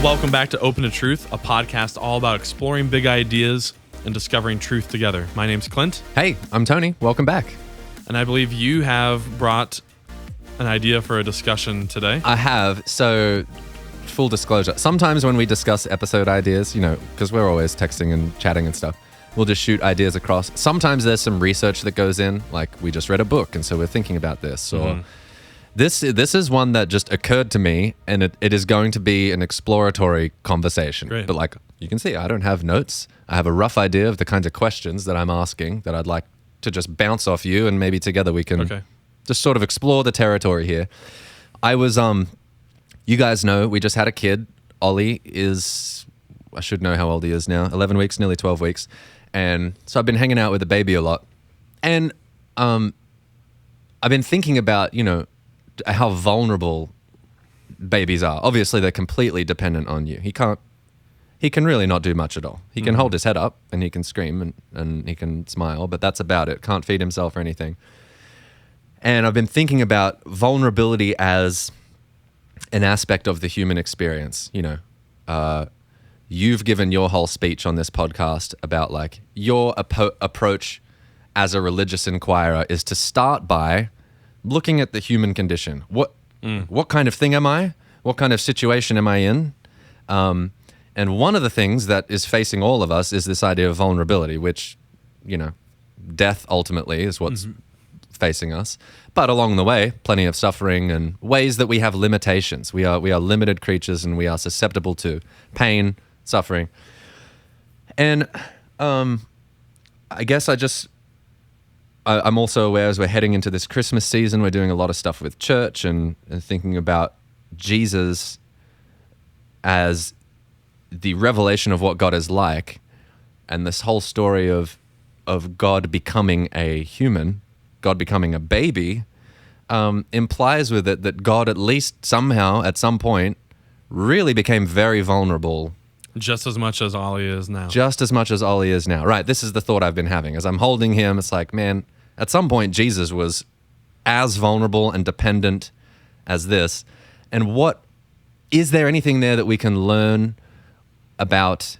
welcome back to Open to Truth, a podcast all about exploring big ideas and discovering truth together. My name's Clint. Hey, I'm Tony. Welcome back. And I believe you have brought an idea for a discussion today. I have. So, full disclosure, sometimes when we discuss episode ideas, because we're always texting and chatting and stuff, we'll just shoot ideas across. Sometimes there's some research that goes in, like we just read a book and so we're thinking about this, or This is one that just occurred to me, and it is going to be an exploratory conversation. Great. But like you can see, I don't have notes. I have a rough idea of the kinds of questions that I'm asking that I'd like to just bounce off you, and maybe together we can just sort of explore the territory here. I was, you guys know, we just had a kid. Ollie is, I should know how old he is now, 11 weeks, nearly 12 weeks. And so I've been hanging out with the baby a lot. And I've been thinking about, how vulnerable babies are. Obviously, they're completely dependent on you. He can really not do much at all. He can hold his head up and he can scream and he can smile, but that's about it. Can't feed himself or anything. And I've been thinking about vulnerability as an aspect of the human experience. You've given your whole speech on this podcast about like your approach as a religious inquirer is to start by looking at the human condition. What kind of thing am I? What kind of situation am I in? And one of the things that is facing all of us is this idea of vulnerability, which, death ultimately is what's facing us. But along the way, plenty of suffering and ways that we have limitations. We are limited creatures and we are susceptible to pain, suffering. And I guess I'm also aware as we're heading into this Christmas season, we're doing a lot of stuff with church and thinking about Jesus as the revelation of what God is like, and this whole story of God becoming a human, God becoming a baby, implies with it that God at least somehow, at some point, really became very vulnerable. Just as much as Ollie is now. Just as much as Ollie is now. Right, this is the thought I've been having. As I'm holding him, it's like, man, at some point, Jesus was as vulnerable and dependent as this. And is there anything there that we can learn about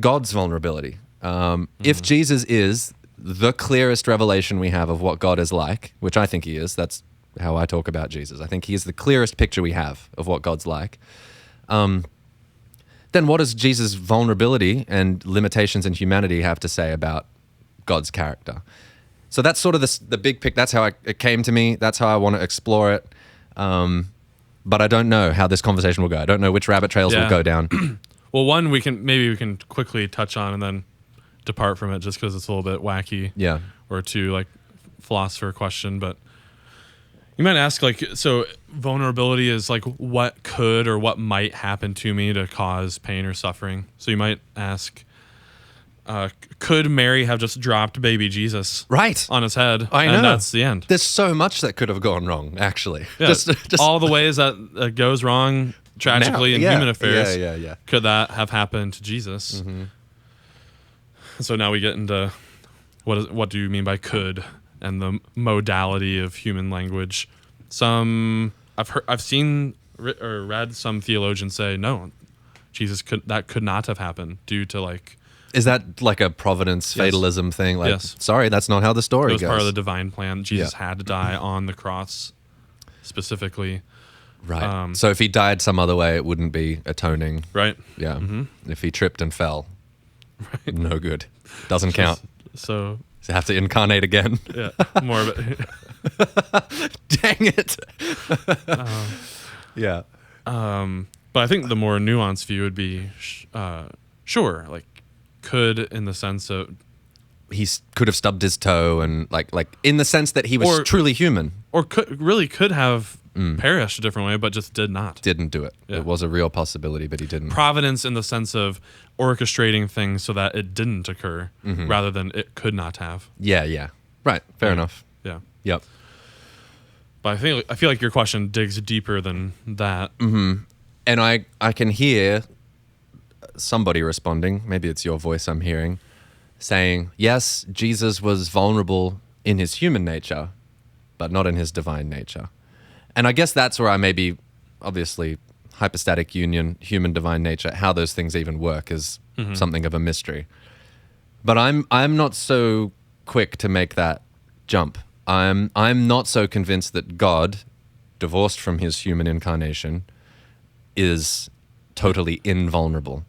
God's vulnerability? If Jesus is the clearest revelation we have of what God is like, which I think he is, that's how I talk about Jesus. I think he is the clearest picture we have of what God's like. Then what does Jesus' vulnerability and limitations in humanity have to say about God's character? So that's sort of the big pick. That's how it came to me. That's how I want to explore it. But I don't know how this conversation will go. I don't know which rabbit trails we'll go down. Well, one we can quickly touch on and then depart from it just because it's a little bit wacky. Yeah. Or two, like, philosopher question. But you might ask, like, so vulnerability is like what could or what might happen to me to cause pain or suffering. So you might ask, could Mary have just dropped baby Jesus on his head? I know. And that's the end. There's so much that could have gone wrong, actually. Yeah, just all the ways that goes wrong tragically in human affairs. Yeah. Could that have happened to Jesus? So now we get into what do you mean by could and the modality of human language. I've seen or read some theologians say no, that could not have happened due to like. Is that like a providence fatalism thing? Like, sorry, that's not how the story goes. It was part of the divine plan. Jesus had to die on the cross specifically. Right. So if he died some other way, it wouldn't be atoning. Right. Yeah. If he tripped and fell, no good. Doesn't count. So you have to incarnate again. Yeah. More of it. Dang it. Yeah. But I think the more nuanced view would be, sure, like, could in the sense of he could have stubbed his toe and like in the sense that he was truly human, or could have perished a different way, but just didn't do it. It was a real possibility, but he didn't. Providence in the sense of orchestrating things so that it didn't occur rather than it could not have. Yeah. Right. Fair enough. Yeah. Yep. But I feel like your question digs deeper than that. And I can hear somebody responding, maybe it's your voice I'm hearing, saying, yes, Jesus was vulnerable in his human nature, but not in his divine nature. And I guess that's where I maybe obviously hypostatic union, human divine nature, how those things even work is something of a mystery. But I'm not so quick to make that jump. I'm not so convinced that God, divorced from his human incarnation, is totally invulnerable.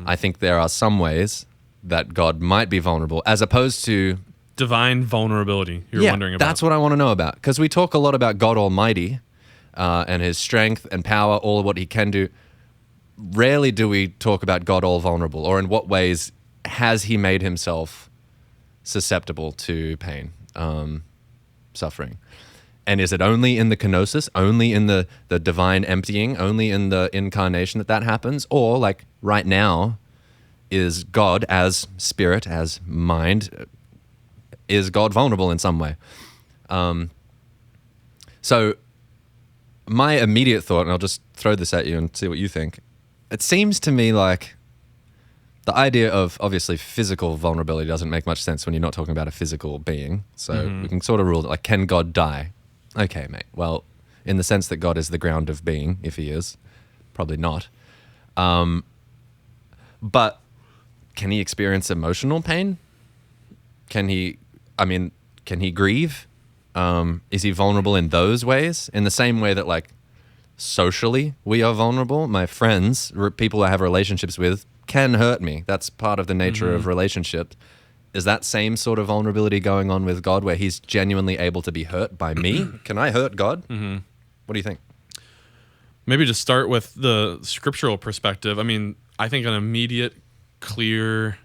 I think there are some ways that God might be vulnerable, as opposed to divine vulnerability. You're wondering about. That's what I want to know about, because we talk a lot about God Almighty and his strength and power, all of what he can do. Rarely do we talk about God all vulnerable, or in what ways has he made himself susceptible to pain, suffering. And is it only in the kenosis, only in the divine emptying, only in the incarnation that happens? Or like right now, is God as spirit, as mind, is God vulnerable in some way? So my immediate thought, and I'll just throw this at you and see what you think. It seems to me like the idea of, obviously, physical vulnerability doesn't make much sense when you're not talking about a physical being. So we can sort of rule that, like, can God die? Okay, mate. Well, in the sense that God is the ground of being, if he is, probably not. But can he experience emotional pain? Can he grieve? Is he vulnerable in those ways? In the same way that, like, socially we are vulnerable. My friends, people I have relationships with, can hurt me. That's part of the nature of relationship. Is that same sort of vulnerability going on with God, where he's genuinely able to be hurt by me? Can I hurt God? What do you think? Maybe just start with the scriptural perspective. I mean, I think an immediate, clear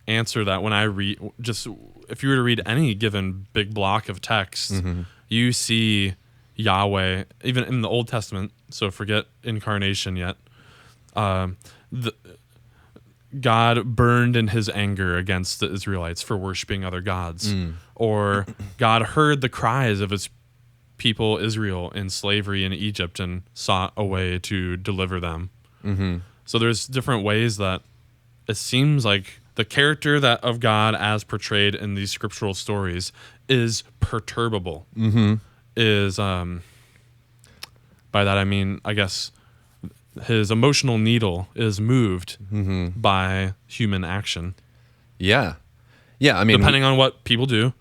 answer that when I read, just if you were to read any given big block of text, you see Yahweh, even in the Old Testament, so forget incarnation yet, God burned in his anger against the Israelites for worshiping other gods. Or God heard the cries of his people Israel in slavery in Egypt and sought a way to deliver them. So there's different ways that it seems like the character of God as portrayed in these scriptural stories is perturbable. Is by that I mean, I guess, his emotional needle is moved by human action. Yeah. I mean, depending on what people do,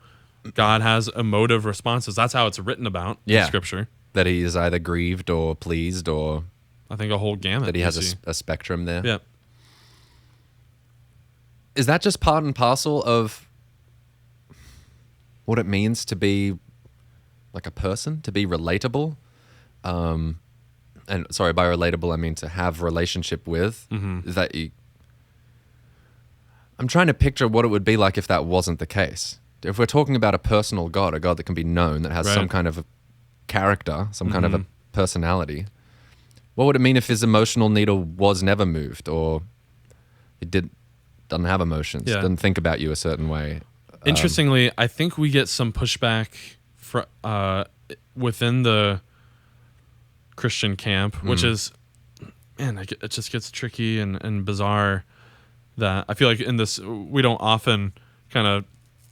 God has emotive responses. That's how it's written about in Scripture. That he is either grieved or pleased, or I think a whole gamut. That he has a spectrum there. Yeah. Is that just part and parcel of what it means to be like a person, to be relatable? And sorry, by relatable, I mean to have relationship with. Is that I'm trying to picture what it would be like if that wasn't the case. If we're talking about a personal God, a God that can be known, that has some kind of a character, some kind of a personality, what would it mean if his emotional needle was never moved, or he doesn't have emotions, doesn't think about you a certain way? Interestingly, I think we get some pushback within the Christian camp, which is, man, it just gets tricky and bizarre. That I feel like in this, we don't often kind of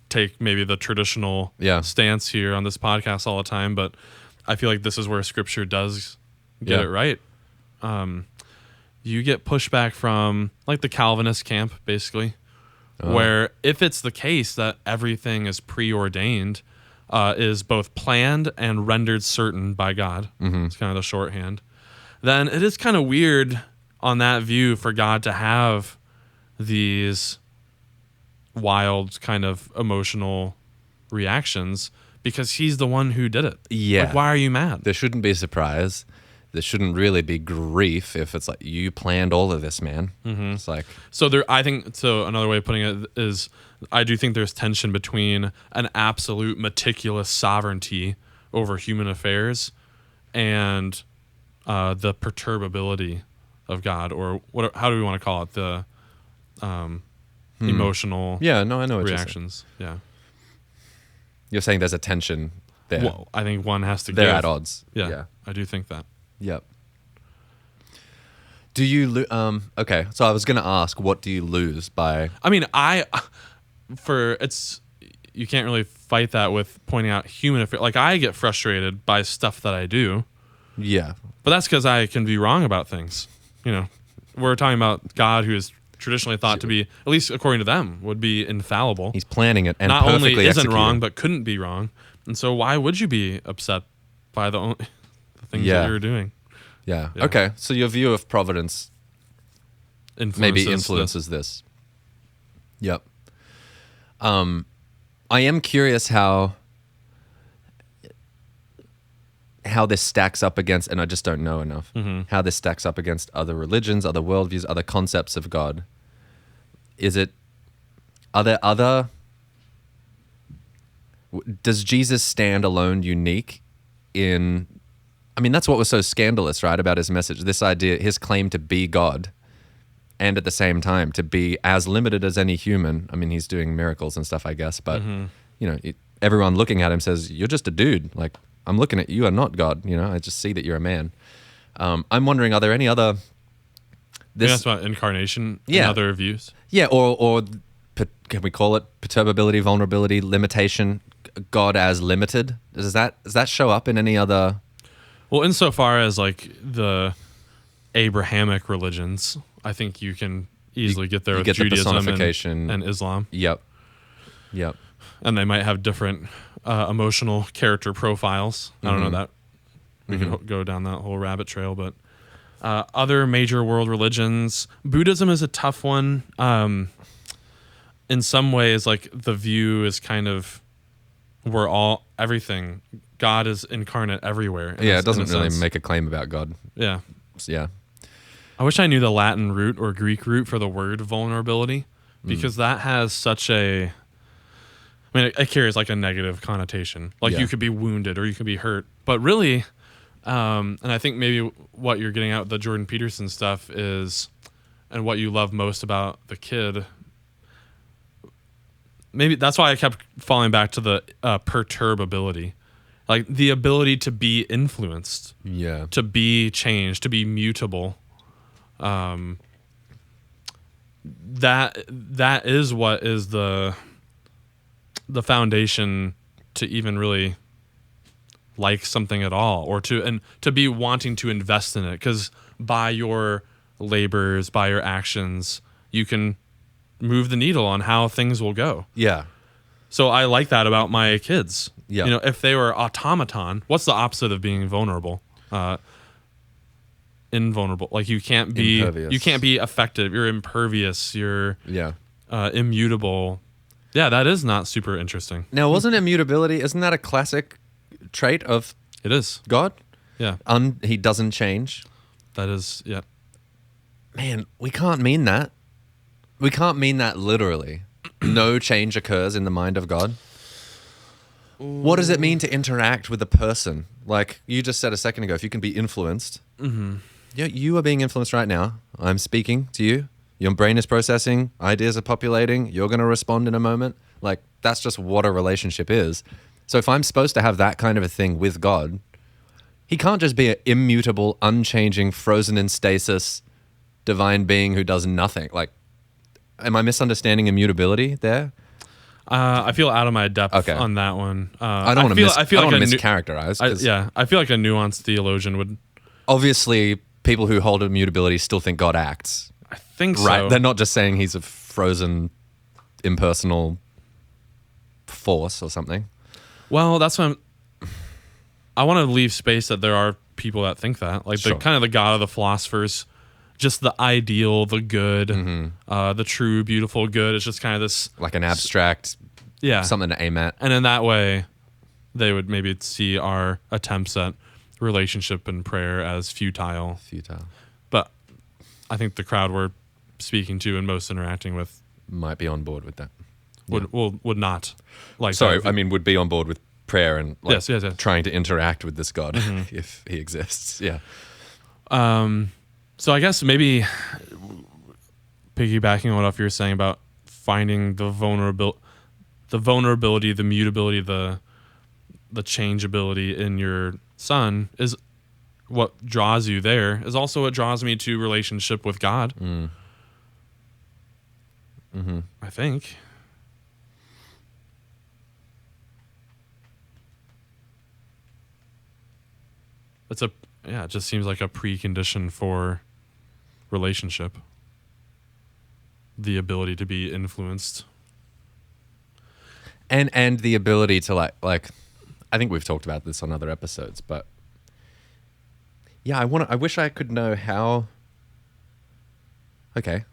take maybe the traditional stance here on this podcast all the time, but I feel like this is where Scripture does get it right. You get pushback from like the Calvinist camp, basically, where if it's the case that everything is preordained, is both planned and rendered certain by God, it's kind of the shorthand, then it is kind of weird on that view for God to have these wild kind of emotional reactions, because he's the one who did it. Like, why are you mad? There shouldn't be surprise. There shouldn't really be grief if it's like, you planned all of this, man. It's like, I think another way of putting it is, I do think there's tension between an absolute meticulous sovereignty over human affairs and the perturbability of God, or how do we want to call it, the emotional I know reactions. You're saying there's a tension there. Well, I think one has to They're give. at odds. Yeah, I do think that. Yep. Do you okay, so I was going to ask, what do you lose by... I mean, you can't really fight that with pointing out human affairs. Like, I get frustrated by stuff that I do, Yeah. But that's because I can be wrong about things. You know, we're talking about God who is traditionally thought to be, at least according to them, would be infallible. He's planning it and not perfectly only isn't executing. wrong, but couldn't be wrong. And so why would you be upset by the things that you're doing? Yeah. Yeah. Okay. So your view of providence maybe influences this. Yep. I am curious how this stacks up against, and I just don't know enough, how this stacks up against other religions, other worldviews, other concepts of God. Are there other, does Jesus stand alone unique in, I mean, that's what was so scandalous, right, about his message, this idea, his claim to be God, and at the same time to be as limited as any human. I mean, he's doing miracles and stuff, I guess, but, you know, everyone looking at him says, you're just a dude, like, I'm looking at you are not God, you know, I just see that you're a man. I'm wondering, are there any other... This, that's about incarnation and other views? Yeah, or can we call it perturbability, vulnerability, limitation, God as limited? Does that show up in any other... Well, insofar as like the Abrahamic religions, I think you can easily get there with Judaism and Islam. Yep. And they might have different emotional character profiles. I don't know that. We could go down that whole rabbit trail, but other major world religions, Buddhism is a tough one. In some ways, like the view is kind of everything. God is incarnate everywhere. Yeah, it doesn't really make a claim about God. Yeah. Yeah. I wish I knew the Latin root or Greek root for the word vulnerability, because that has such a... I mean, it carries like a negative connotation. Like you could be wounded or you could be hurt. But really, and I think maybe what you're getting at with the Jordan Peterson stuff is, and what you love most about the kid, maybe that's why I kept falling back to the perturbability. Like the ability to be influenced. Yeah. To be changed, to be mutable. That is what is the foundation to even really like something at all, or to be wanting to invest in it, because by your labors, by your actions, you can move the needle on how things will go. Yeah. So I like that about my kids. Yeah. You know, if they were automaton, what's the opposite of being vulnerable? Invulnerable. Like you can't be affected. You're impervious. You're immutable. Yeah, that is not super interesting. Now, isn't that a classic trait of It is. God? Yeah. He doesn't change. That is, yeah. Man, we can't mean that. We can't mean that literally. No change occurs in the mind of God. What does it mean to interact with a person? Like you just said a second ago, if you can be influenced. Yeah, you are being influenced right now. I'm speaking to you. Your brain is processing. Ideas are populating. You're going to respond in a moment. Like, that's just what a relationship is. So if I'm supposed to have that kind of a thing with God, he can't just be an immutable, unchanging, frozen in stasis, divine being who does nothing. Like, am I misunderstanding immutability there? I feel out of my depth on that one. I don't want to mischaracterize. I feel like a nuanced theologian would. Obviously, people who hold immutability still think God acts. I think so. Right. They're not just saying he's a frozen, impersonal force or something. Well, that's what I want to leave space that there are people that think that. Like the kind of the God of the philosophers, just the ideal, the good, the true, beautiful good. It's just kind of this... Like an abstract, something to aim at. And in that way, they would maybe see our attempts at relationship and prayer as futile. But I think the crowd we're speaking to and most interacting with might be on board with that. Would not like. Sorry, I mean would be on board with prayer and like yes. trying to interact with this God if he exists. Yeah. So I guess maybe piggybacking on what you're saying about finding the vulnerability, the mutability, the changeability in your son is what draws you there, is also what draws me to relationship with God. I think. yeah, it just seems like a precondition for relationship. The ability to be influenced. And the ability to like I think we've talked about this on other episodes, but yeah, I wish I could know how. Okay.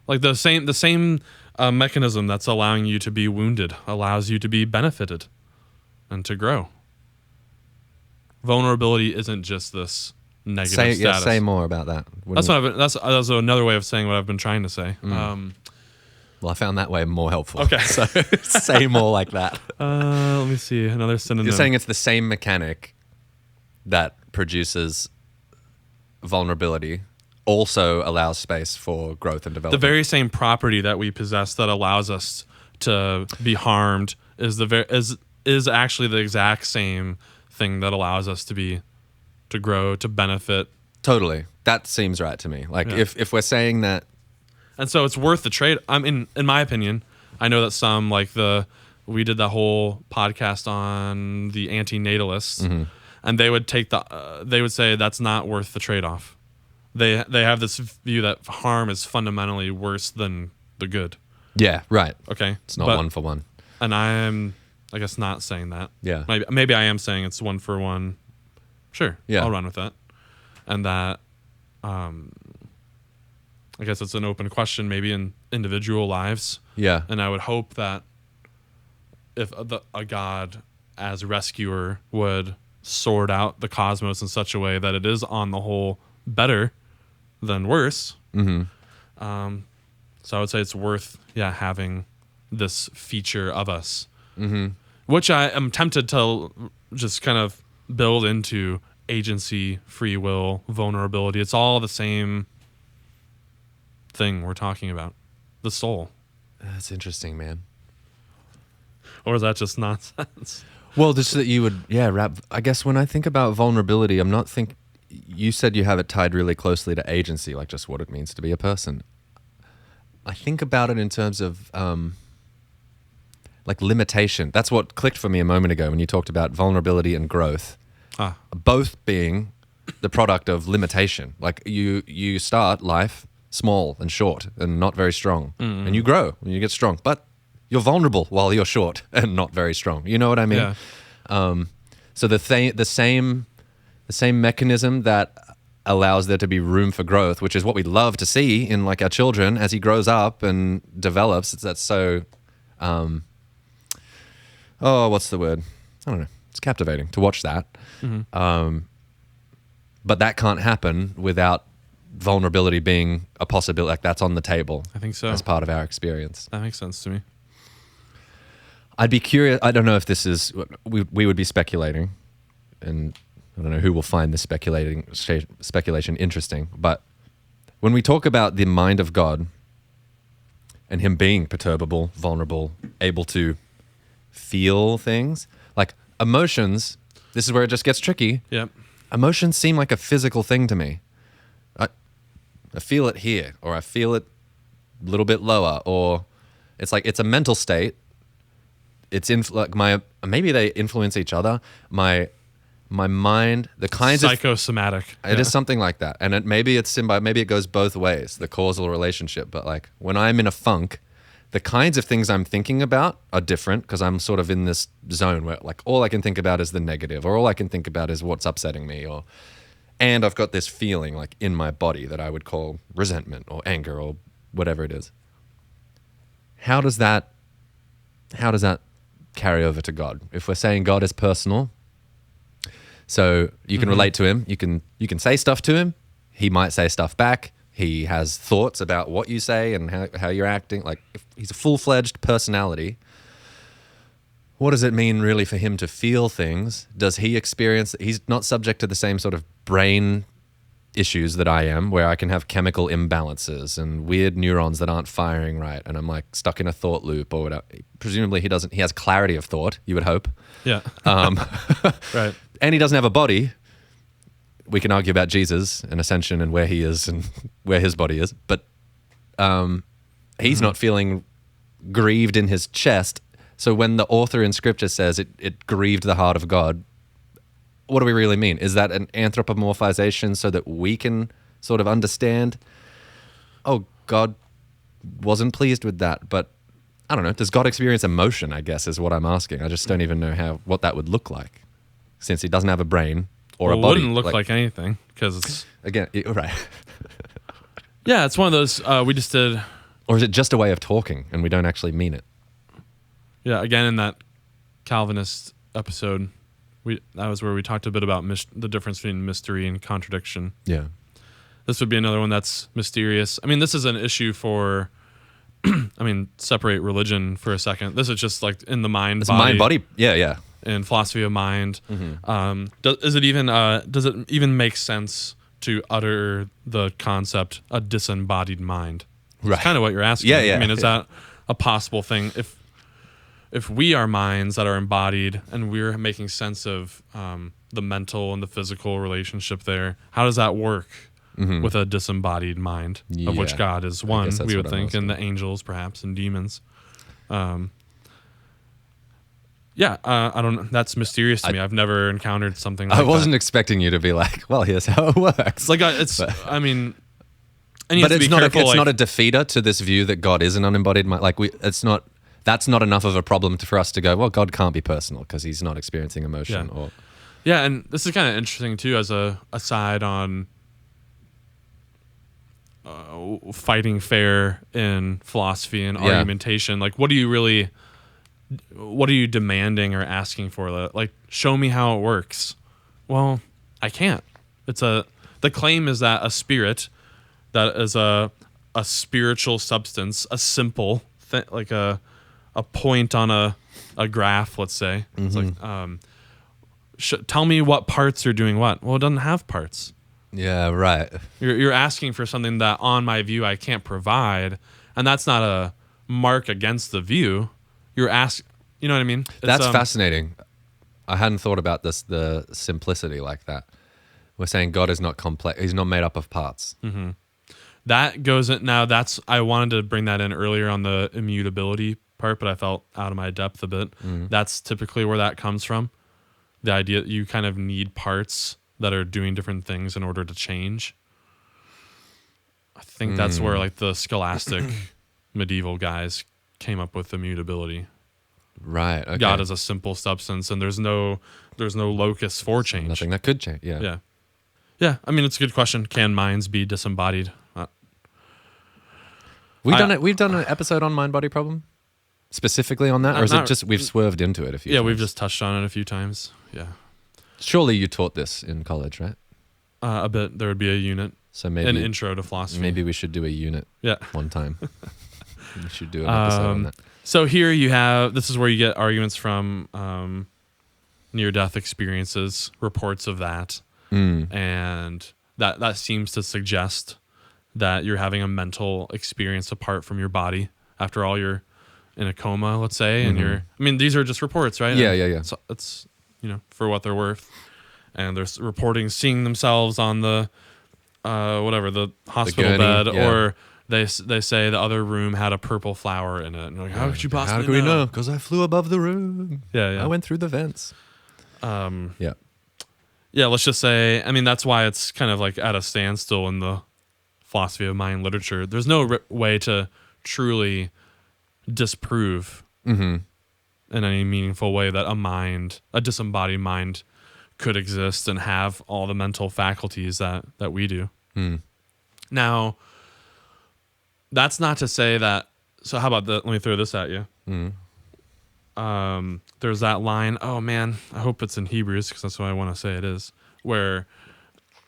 Like the same mechanism that's allowing you to be wounded allows you to be benefited and to grow. Vulnerability isn't just this negative status. Say more about that. That's another way of saying what I've been trying to say. Well, I found that way more helpful. Okay. So say more like that. Let me see. Another synonym. You're saying it's the same mechanic that produces vulnerability also allows space for growth and development. The very same property that we possess that allows us to be harmed is actually the exact same thing that allows us to grow, to benefit. Totally. That seems right to me. Like if we're saying that. And so it's worth the trade. I mean, in my opinion, I know that some we did the whole podcast on the anti-natalists, and they would they would say that's not worth the trade-off. They have this view that harm is fundamentally worse than the good. Yeah, right. Okay. It's not one for one. And I am, I guess, not saying that. Yeah. Maybe I am saying it's one for one. Sure. Yeah. I'll run with that. And that, I guess it's an open question maybe in individual lives. Yeah. And I would hope that if a God as rescuer would sort out the cosmos in such a way that it is on the whole better than worse. So I would say it's worth having this feature of us, which I am tempted to just kind of build into agency, free will, vulnerability. It's all the same thing we're talking about, the soul. That's interesting, man. Or is that just nonsense? Well, just that you would wrap. I guess when I think about vulnerability, I'm not think. You said you have it tied really closely to agency, like just what it means to be a person. I think about it in terms of like limitation. That's what clicked for me a moment ago when you talked about vulnerability and growth, both being the product of limitation. Like you start life small and short and not very strong, and you grow and you get strong, but you're vulnerable while you're short and not very strong. You know what I mean? Yeah. So the same mechanism that allows there to be room for growth, which is what we love to see in like our children as he grows up and develops. That's so, what's the word? I don't know. It's captivating to watch that. But that can't happen without vulnerability being a possibility. Like that's on the table. I think so. As part of our experience. That makes sense to me. I'd be curious. I don't know if this is, we would be speculating, and I don't know who will find this speculation interesting, but when we talk about the mind of God and him being perturbable, vulnerable, able to feel things, like emotions, this is where it just gets tricky. Yep. Emotions seem like a physical thing to me. I feel it here, or I feel it a little bit lower, or it's like it's a mental state. It's maybe they influence each other. My mind, the kinds psychosomatic. It is something like that, and maybe it's maybe it goes both ways, the causal relationship. But like when I'm in a funk, the kinds of things I'm thinking about are different because I'm sort of in this zone where like all I can think about is the negative, or all I can think about is what's upsetting me, and I've got this feeling like in my body that I would call resentment or anger or whatever it is. How does that carry over to God? If we're saying God is personal, so you can relate to him, you can say stuff to him, he might say stuff back, he has thoughts about what you say and how you're acting. Like if he's a full-fledged personality, what does it mean really for him to feel things? Does he experience, he's not subject to the same sort of brain issues that I am, where I can have chemical imbalances and weird neurons that aren't firing right, and I'm like stuck in a thought loop or whatever. Presumably he has clarity of thought, you would hope. Yeah. Right. And he doesn't have a body. We can argue about Jesus and ascension and where he is and where his body is, but he's not feeling grieved in his chest. So when the author in scripture says it grieved the heart of God, what do we really mean? Is that an anthropomorphization so that we can sort of understand, oh, God wasn't pleased with that, but I don't know. Does God experience emotion, I guess, is what I'm asking. I just don't even know what that would look like, since he doesn't have a brain or a body. It wouldn't look like anything, because it's... Again, right. Yeah, it's one of those, we just did... Or is it just a way of talking, and we don't actually mean it? Yeah, again, in that Calvinist episode, that was where we talked a bit about the difference between mystery and contradiction. Yeah. This would be another one that's mysterious. I mean, this is an issue for... separate religion for a second. This is just like in the mind, it's body. Mind, body. Yeah. And philosophy of mind. Mm-hmm. Does it even make sense to utter the concept a disembodied mind? Right. That's kind of what you're asking. Yeah. I mean, is that a possible thing? If we are minds that are embodied and we're making sense of the mental and the physical relationship there, how does that work with a disembodied mind, of which God is one, we would think, and the angels perhaps, and demons? I don't know. That's mysterious to me. I've never encountered something like that. I wasn't expecting you to be like, well, here's how it works. Like, it's not a defeater to this view that God is an unembodied mind. Like, that's not enough of a problem for us to go, well, God can't be personal because he's not experiencing emotion. Yeah, and this is kind of interesting too, as a aside on fighting fair in philosophy and argumentation. Like, what are you demanding or asking for? Like, show me how it works. Well, I can't. The claim is that a spirit that is a spiritual substance, a simple thing, like a point on a graph, let's say. It's like, tell me what parts are doing what. Well, it doesn't have parts. Yeah, right. You're asking for something that, on my view, I can't provide, and that's not a mark against the view. You're asking, you know what I mean? That's fascinating. I hadn't thought about the simplicity like that. We're saying God is not complex. He's not made up of parts. Mm-hmm. That goes in, now. I wanted to bring that in earlier on the immutability part, but I felt out of my depth a bit. That's typically where that comes from. The idea that you kind of need parts that are doing different things in order to change. I think that's where like the scholastic medieval guys came up with immutability. Right. Okay. God is a simple substance, and there's no locus for change. Nothing that could change. Yeah. Yeah. I mean, it's a good question. Can minds be disembodied? We've done an episode on mind body problem specifically on that, or is it just we've swerved into it a few times? Yeah, we've just touched on it a few times. Yeah. Surely you taught this in college, right? A bit. There would be a unit. So maybe an intro to philosophy. Maybe we should do a unit. One time. We should do an episode on that. So here you have. This is where you get arguments from near-death experiences, reports of that, and that seems to suggest that you're having a mental experience apart from your body. After all, you're in a coma, let's say, and these are just reports, right? Yeah. So it's for what they're worth, and they're reporting seeing themselves on the the hospital bed, or they say the other room had a purple flower in it, and like, how could you possibly How could we know? Because I flew above the room. Yeah. I went through the vents. Yeah. Let's just say, that's why it's kind of like at a standstill in the philosophy of mind literature. There's no way to truly disprove in any meaningful way that a disembodied mind could exist and have all the mental faculties that we do. Now, that's not to say that. So how about that? Let me throw this at you. There's that line. Oh man, I hope it's in Hebrews because that's what I want to say it is, where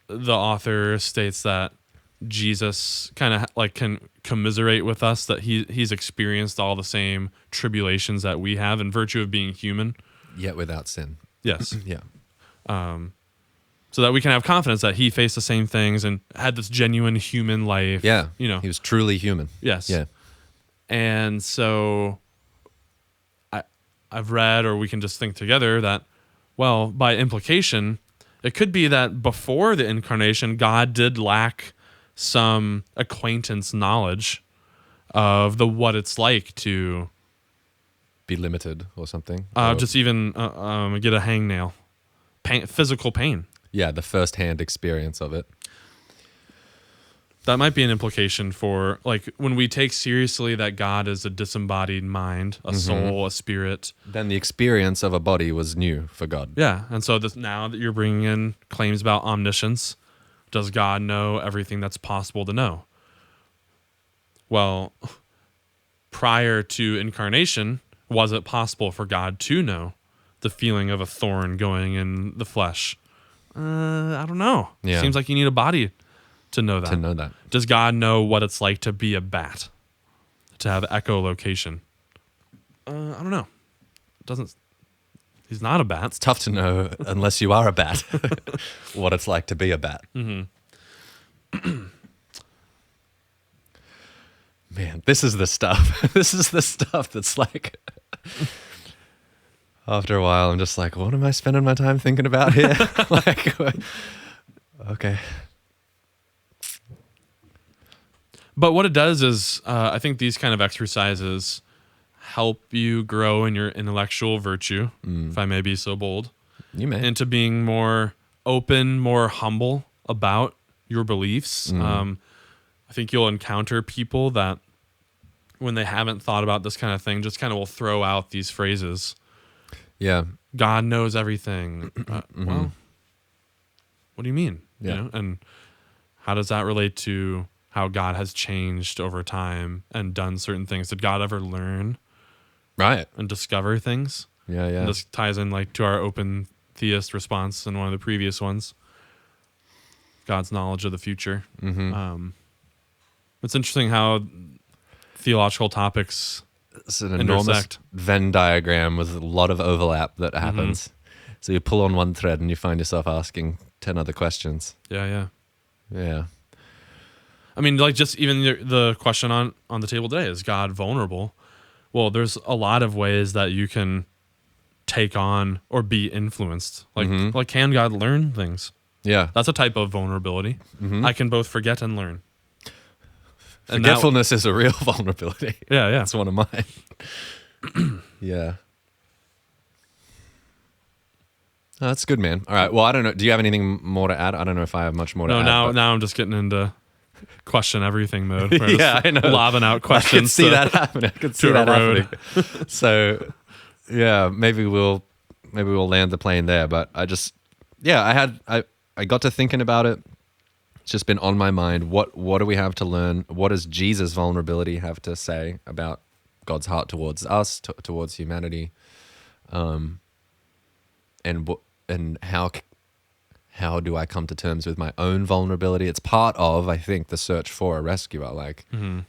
the author states that Jesus kind of like can commiserate with us, that he's experienced all the same tribulations that we have in virtue of being human, yet without sin. Yes. Yeah. So that we can have confidence that he faced the same things and had this genuine human life. Yeah. He was truly human. Yes. Yeah. And so I've read, or we can just think together that, well, by implication, it could be that before the incarnation, God did lack some acquaintance knowledge of what it's like to be limited or something. Just even get a hangnail physical pain. Yeah, the first-hand experience of it. That might be an implication for like when we take seriously that God is a disembodied mind, a soul, a spirit. Then the experience of a body was new for God. Yeah, and so now that you're bringing in claims about omniscience, does God know everything that's possible to know? Well, prior to incarnation, was it possible for God to know the feeling of a thorn going in the flesh? I don't know. Yeah. Seems like you need a body to know that. To know that. Does God know what it's like to be a bat? To have echolocation? I don't know. He's not a bat. It's tough to know unless you are a bat what it's like to be a bat. Man, this is the stuff. This is the stuff that's like, after a while, I'm just like, what am I spending my time thinking about here? Like, okay. But what it does is, I think these kind of exercises help you grow in your intellectual virtue, if I may be so bold, You may. into being more open, more humble about your beliefs. I think you'll encounter people that, when they haven't thought about this kind of thing, just kind of will throw out these phrases. Yeah. God knows everything. Well, what do you mean? Yeah. You know? And how does that relate to how God has changed over time and done certain things? Did God ever learn Right. and discover things? Yeah, And yeah. this ties in like to our open theist response in one of the previous ones. God's knowledge of the future. It's interesting how theological topics It's an enormous intersect. Venn diagram with a lot of overlap that happens. So you pull on one thread and you find yourself asking 10 other questions. Yeah. Yeah. I mean, like just even the question on the table today, is God vulnerable? Well, there's a lot of ways that you can take on or be influenced. Like can God learn things? Yeah. That's a type of vulnerability. I can both forget and learn. And that- Forgetfulness is a real vulnerability. yeah. That's one of mine. Yeah. Oh, that's good, man. All right. Well, I don't know. Do you have anything more to add? I don't know if I have much more to No, add. now I'm just getting into question everything mode. Where I'm Yeah, just I know. lobbing out I can questions. see that happening. I can see to that erode. happening. So, yeah, maybe we'll land the plane there. But I got to thinking about it. It's just been on my mind. What do we have to learn? What does Jesus' vulnerability have to say about God's heart towards us, towards humanity, and how do I come to terms with my own vulnerability? It's part of, I think, the search for a rescuer,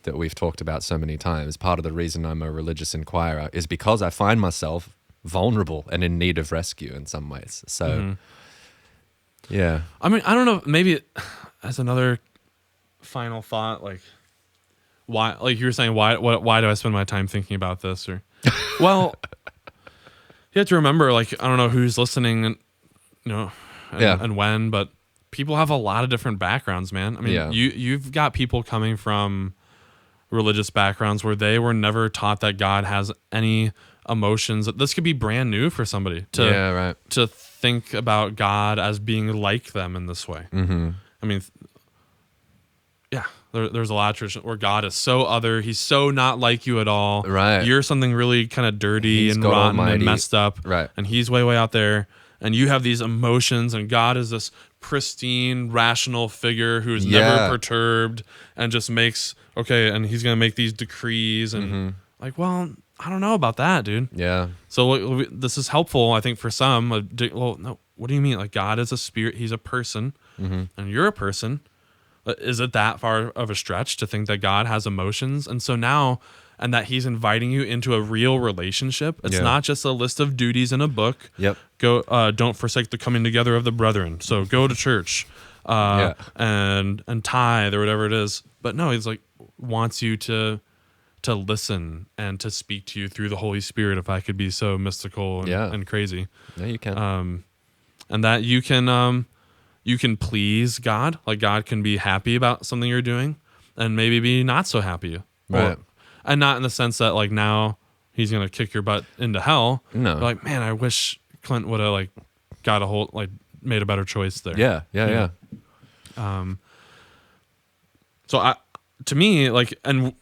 that we've talked about so many times. Part of the reason I'm a religious inquirer is because I find myself vulnerable and in need of rescue in some ways. So, yeah. I mean, I don't know. Maybe as another final thought, like why, like you were saying, why do I spend my time thinking about this? Or, well, you have to remember, like, I don't know who's listening, and and when, but people have a lot of different backgrounds, man. I mean, you've got people coming from religious backgrounds where they were never taught that God has any emotions. This could be brand new for somebody to think about God as being like them in this way. I mean, there's a lot of tradition where God is so other. He's so not like you at all. Right. You're something really kind of dirty and God rotten Almighty. and messed up. Right. And he's way out there. And you have these emotions, and God is this pristine, rational figure who is never perturbed and just makes, and he's going to make these decrees. And well, I don't know about that, dude. Yeah. So this is helpful, I think, for some. Well, no, what do you mean? Like, God is a spirit, he's a person, and you're a person. Is it that far of a stretch to think that God has emotions? And so now, and that he's inviting you into a real relationship. It's not just a list of duties in a book. Yep. Go, don't forsake the coming together of the brethren. So go to church, and tithe or whatever it is. But no, he's like wants you to listen and to speak to you through the Holy Spirit. If I could be so mystical and crazy. No, you can. And that you can please God. Like God can be happy about something you're doing, and maybe be not so happy. Right. And not in the sense that like now he's gonna kick your butt into hell. No. You're like, man, I wish Clint would have like got made a better choice there. Yeah. So to me, like, and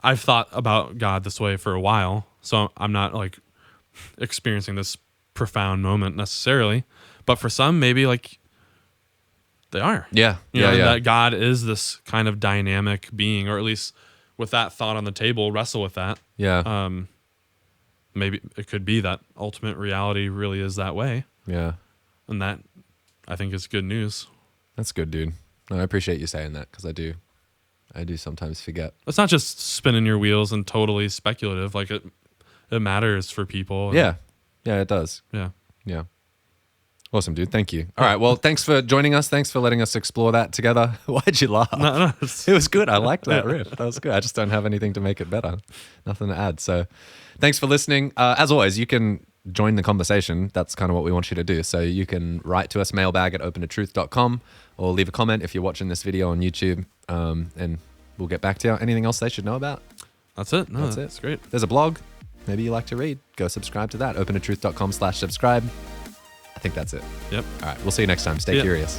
I've thought about God this way for a while, so I'm not like experiencing this profound moment necessarily, but for some, maybe like they are. Yeah. You know, Yeah. that God is this kind of dynamic being, or at least with that thought on the table, wrestle with that. Yeah. Maybe it could be that ultimate reality really is that way. Yeah. And that, I think, is good news. That's good, dude. No, I appreciate you saying that, because I do sometimes forget. It's not just spinning your wheels and totally speculative. Like it matters for people. Yeah. Yeah, it does. Yeah. Yeah. Awesome, dude. Thank you. All right. Well, thanks for joining us. Thanks for letting us explore that together. Why'd you laugh? No, It was good. I liked that riff. That was good. I just don't have anything to make it better. Nothing to add. So thanks for listening. As always, you can join the conversation. That's kind of what we want you to do. So you can write to us, mailbag@opentotruth.com, or leave a comment if you're watching this video on YouTube, and we'll get back to you. Anything else they should know about? That's it. No, That's it. That's great. There's a blog. Maybe you like to read. Go subscribe to that. opentotruth.com/subscribe. I think that's it. Yep. All right. We'll see you next time. Stay Yeah. curious.